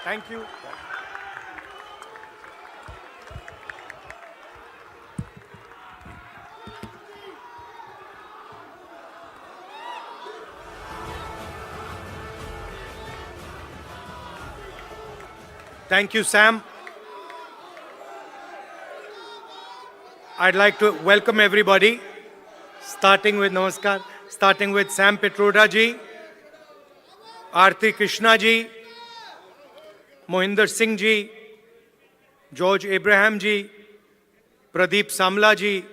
Thank you. Thank you, Sam. I'd like to welcome everybody, starting with Namaskar, starting with Sam Petroda ji, Aarti Krishna ji, Mohinder Singh ji, George Abraham ji, Pradeep Samla ji,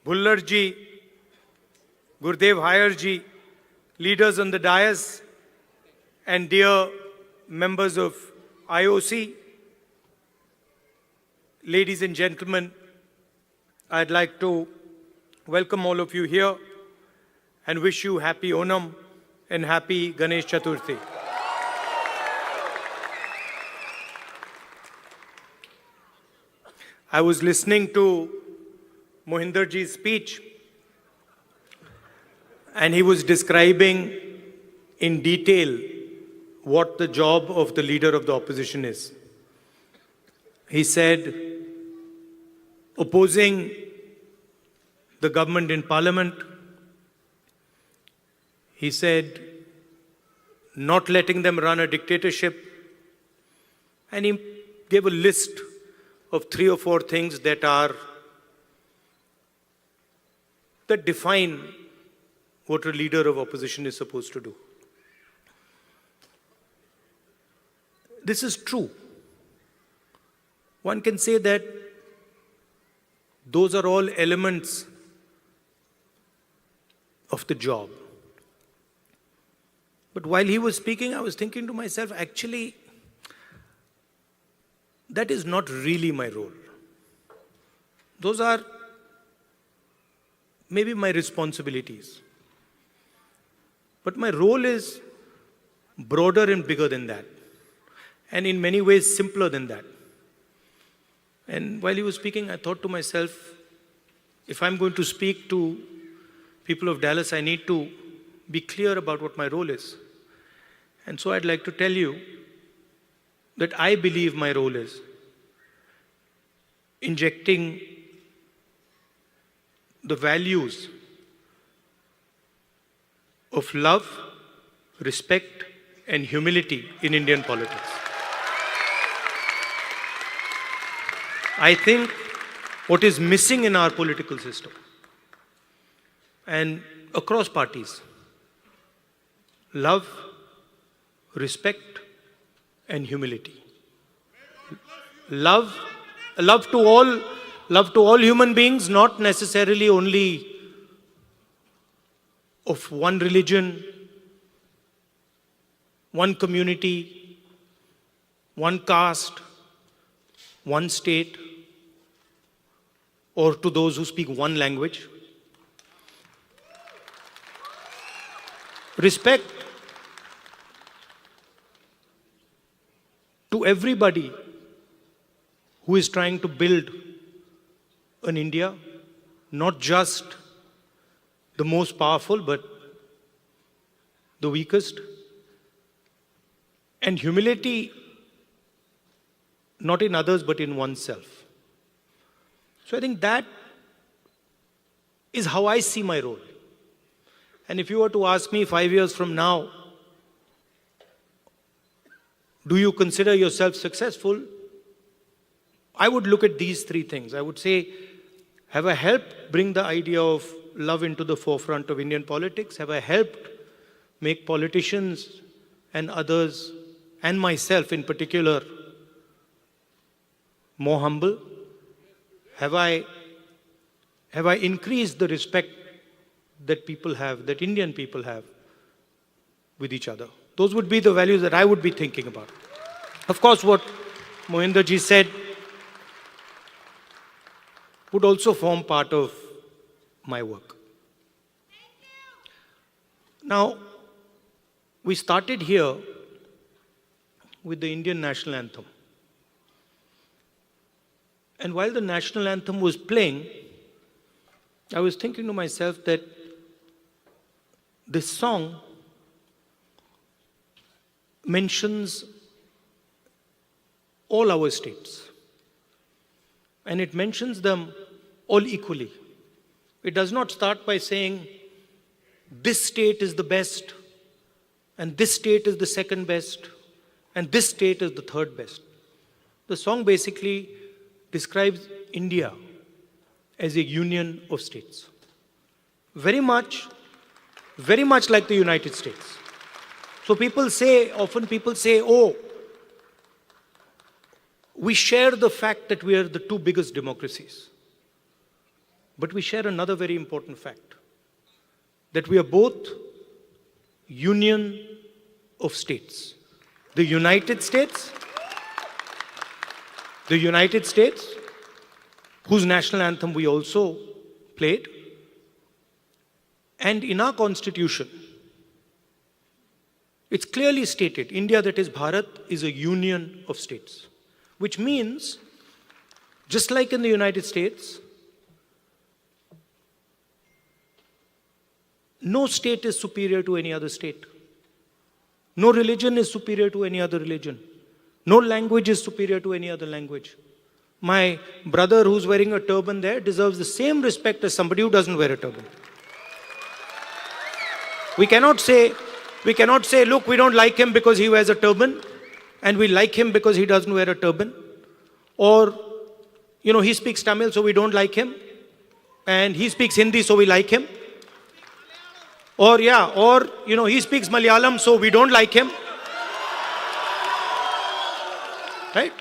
Bhullar ji, Gurdev Haier ji, leaders on the dais, and dear members of IOC, ladies and gentlemen, I'd like to welcome all of you here and wish you happy Onam and happy Ganesh Chaturthi. I was listening to Mohinder ji's speech, and he was describing in detail what the job of the leader of the opposition is. He said, opposing the government in parliament. He said, not letting them run a dictatorship. And he gave a list of 3 or 4 things that define what a leader of opposition is supposed to do. This is true. One can say that those are all elements of the job. But while he was speaking, I was thinking to myself, actually, that is not really my role. Those are maybe my responsibilities. But my role is broader and bigger than that, and in many ways simpler than that. And while he was speaking, I thought to myself, if I'm going to speak to people of Dallas, I need to be clear about what my role is. And so I'd like to tell you that I believe my role is injecting the values of love, respect, and humility in Indian politics. I think what is missing in our political system and across parties, love, respect, and humility. Love to all human beings, not necessarily only of one religion, one community, one caste, one state, or to those who speak one language. Respect to everybody who is trying to build an India, not just the most powerful, but the weakest. And humility, not in others, but in oneself. So I think that is how I see my role. And if you were to ask me 5 years from now, do you consider yourself successful? I would look at these 3 things. I would say, have I helped bring the idea of love into the forefront of Indian politics? Have I helped make politicians and others, and myself in particular, more humble? Have I increased the respect that people have, that Indian people have with each other? Those would be the values that I would be thinking about. Of course, what Mohinder ji said would also form part of my work. Now, we started here with the Indian national anthem. And while the national anthem was playing, I was thinking to myself that this song mentions all our states. And it mentions them all equally. It does not start by saying, this state is the best, and this state is the second best, and this state is the third best. The song basically describes India as a union of states. Very much like the United States. So often people say, oh, we share the fact that we are the two biggest democracies. But we share another very important fact, that we are both union of states. The United States, whose national anthem we also played, and in our constitution, it's clearly stated, India, that is Bharat, is a union of states. Which means, just like in the United States, no state is superior to any other state. No religion is superior to any other religion. No language is superior to any other language. My brother who's wearing a turban there deserves the same respect as somebody who doesn't wear a turban. We cannot say, look, we don't like him because he wears a turban, and we like him because he doesn't wear a turban. Or, he speaks Tamil, so we don't like him. And he speaks Hindi, so we like him. Or, he speaks Malayalam, so we don't like him. Right?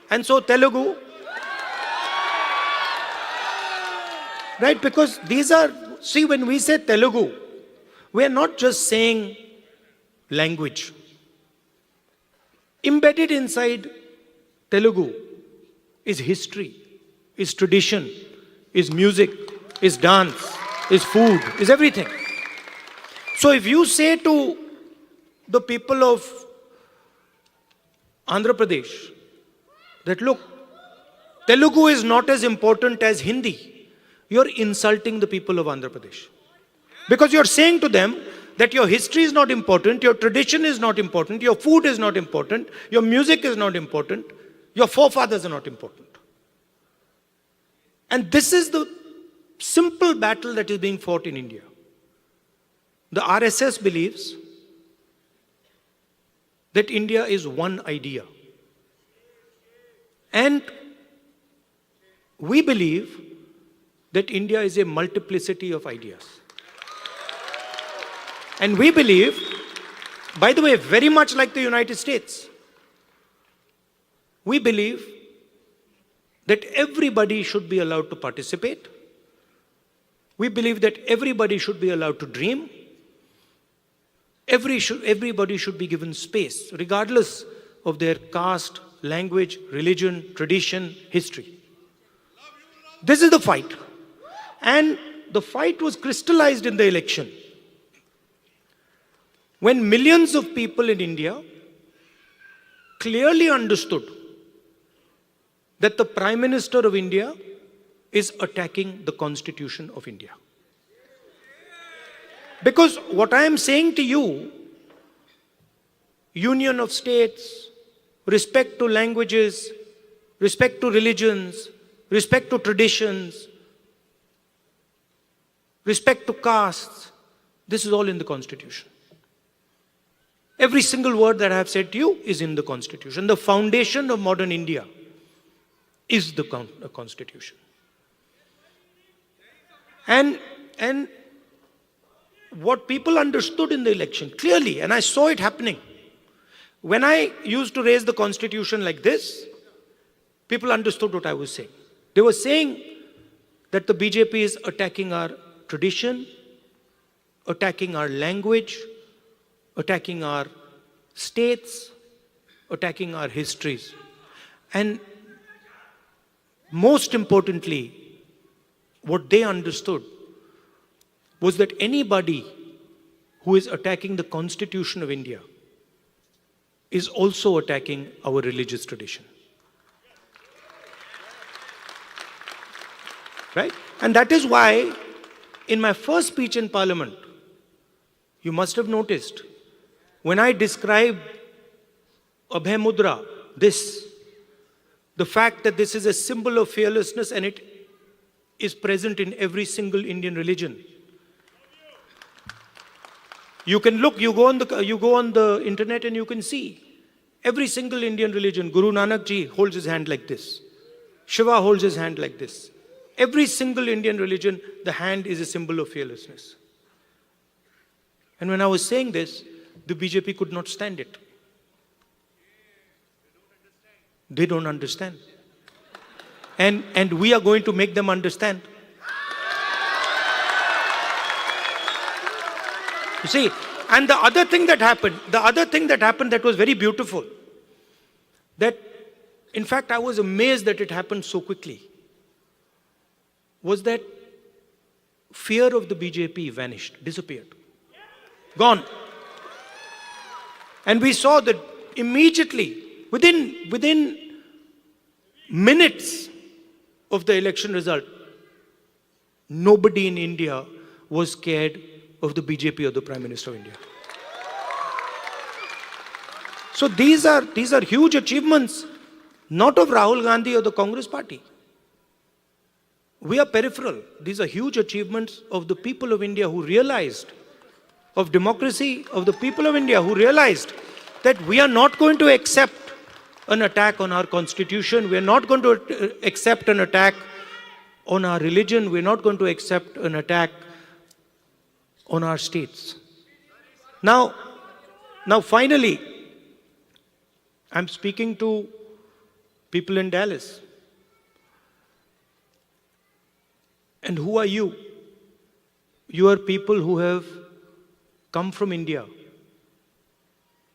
And so Telugu. Right? Because when we say Telugu, we are not just saying language. Embedded inside Telugu is history, is tradition, is music, is dance, is food, is everything. So if you say to the people of Andhra Pradesh that, look, Telugu is not as important as Hindi, you're insulting the people of Andhra Pradesh. Because you're saying to them that your history is not important, your tradition is not important, your food is not important, your music is not important, your forefathers are not important. And this is the simple battle that is being fought in India. The RSS believes that India is one idea. And we believe that India is a multiplicity of ideas. And we believe, by the way, very much like the United States, we believe that everybody should be allowed to participate. We believe that everybody should be allowed to dream. Everybody should be given space, regardless of their caste, language, religion, tradition, history. This is the fight. And the fight was crystallized in the election, when millions of people in India clearly understood that the Prime Minister of India is attacking the Constitution of India. Because what I am saying to you, union of states, respect to languages, respect to religions, respect to traditions, respect to castes, this is all in the Constitution. Every single word that I have said to you is in the Constitution. The foundation of modern India is the Constitution. And what people understood in the election clearly, and I saw it happening. When I used to raise the Constitution like this, people understood what I was saying. They were saying that the BJP is attacking our tradition, attacking our language, attacking our states, attacking our histories. And most importantly, what they understood was that anybody who is attacking the Constitution of India is also attacking our religious tradition. Right? And that is why, in my first speech in Parliament, you must have noticed When I describe Abhay Mudra, the fact that this is a symbol of fearlessness and it is present in every single Indian religion. You can look, you go on the internet and you can see every single Indian religion. Guru Nanak Ji holds his hand like this. Shiva holds his hand like this. Every single Indian religion, the hand is a symbol of fearlessness. And when I was saying this, the BJP could not stand it. They don't understand. And we are going to make them understand. You see, and the other thing that happened that was very beautiful, that in fact I was amazed that it happened so quickly, was that fear of the BJP vanished, disappeared, gone. And we saw that immediately, within minutes of the election result, nobody in India was scared of the BJP or the Prime Minister of India. So these are huge achievements, not of Rahul Gandhi or the Congress party. We are peripheral. These are huge achievements of the people of India who realized, of democracy, of the people of India who realized that we are not going to accept an attack on our constitution. We are not going to accept an attack on our religion. We are not going to accept an attack on our states. Now finally, I'm speaking to people in Dallas. And who are you? You are people who have come from India.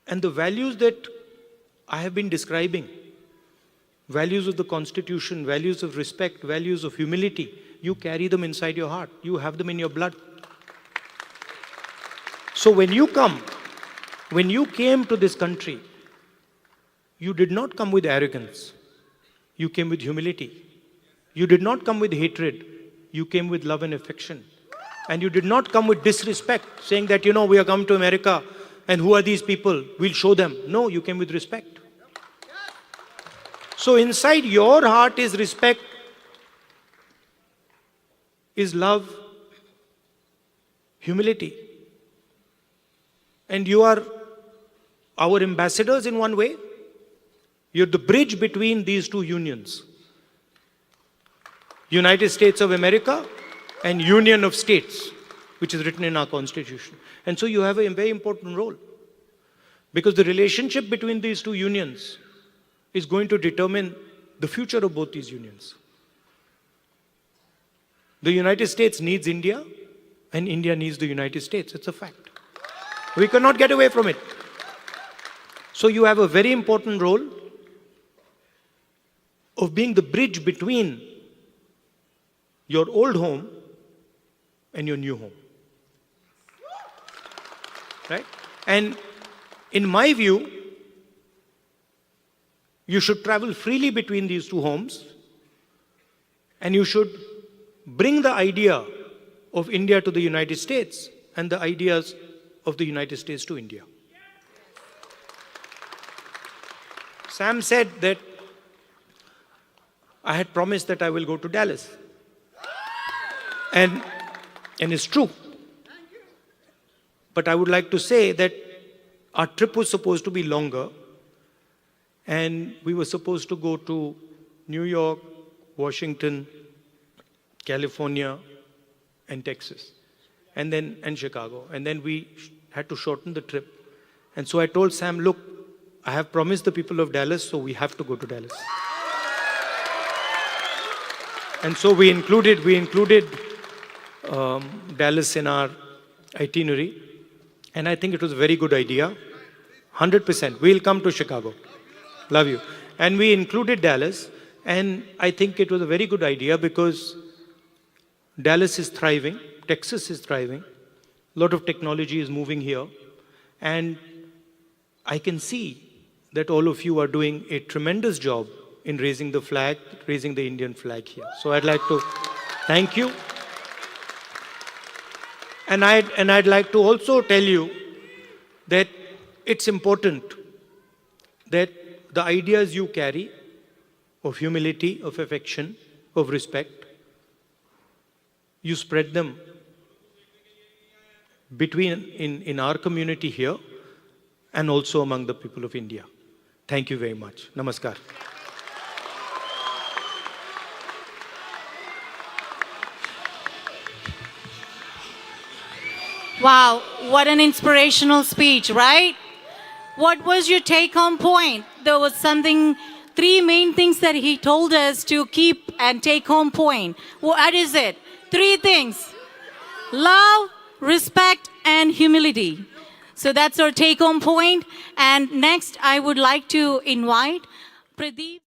And the values that I have been describing, values of the Constitution, values of respect, values of humility, you carry them inside your heart. You have them in your blood. So when you came to this country, you did not come with arrogance. You came with humility. You did not come with hatred. You came with love and affection. And you did not come with disrespect, saying that, we are come to America and who are these people? We'll show them. No, you came with respect. So inside your heart is respect, is love, humility. And you are our ambassadors in one way. You're the bridge between these two unions. United States of America and Union of States, which is written in our Constitution. And so you have a very important role. Because the relationship between these two unions is going to determine the future of both these unions. The United States needs India, and India needs the United States. It's a fact. We cannot get away from it. So you have a very important role of being the bridge between your old home and your new home. Right? And in my view, you should travel freely between these two homes, and you should bring the idea of India to the United States and the ideas of the United States to India. Sam said that I had promised that I will go to Dallas. And it's true. But I would like to say that our trip was supposed to be longer, and we were supposed to go to New York, Washington, California, and Texas, and Chicago. And then we had to shorten the trip. And so I told Sam, look, I have promised the people of Dallas, so we have to go to Dallas. And so we included Dallas in our itinerary. And I think it was a very good idea. 100%. We'll come to Chicago. Love you. And we included Dallas. And I think it was a very good idea because Dallas is thriving. Texas is thriving. A lot of technology is moving here. And I can see that all of you are doing a tremendous job in raising the Indian flag here. So I'd like to thank you. And I'd like to also tell you that it's important that the ideas you carry of humility, of affection, of respect, you spread them in our community here and also among the people of India. Thank you very much. Namaskar. Wow, what an inspirational speech, right? What was your take-home point? There was three main things that he told us to keep and take home point. What is it? Three things: love, respect, and humility. So that's our take-home point. And next, I would like to invite Pradeep.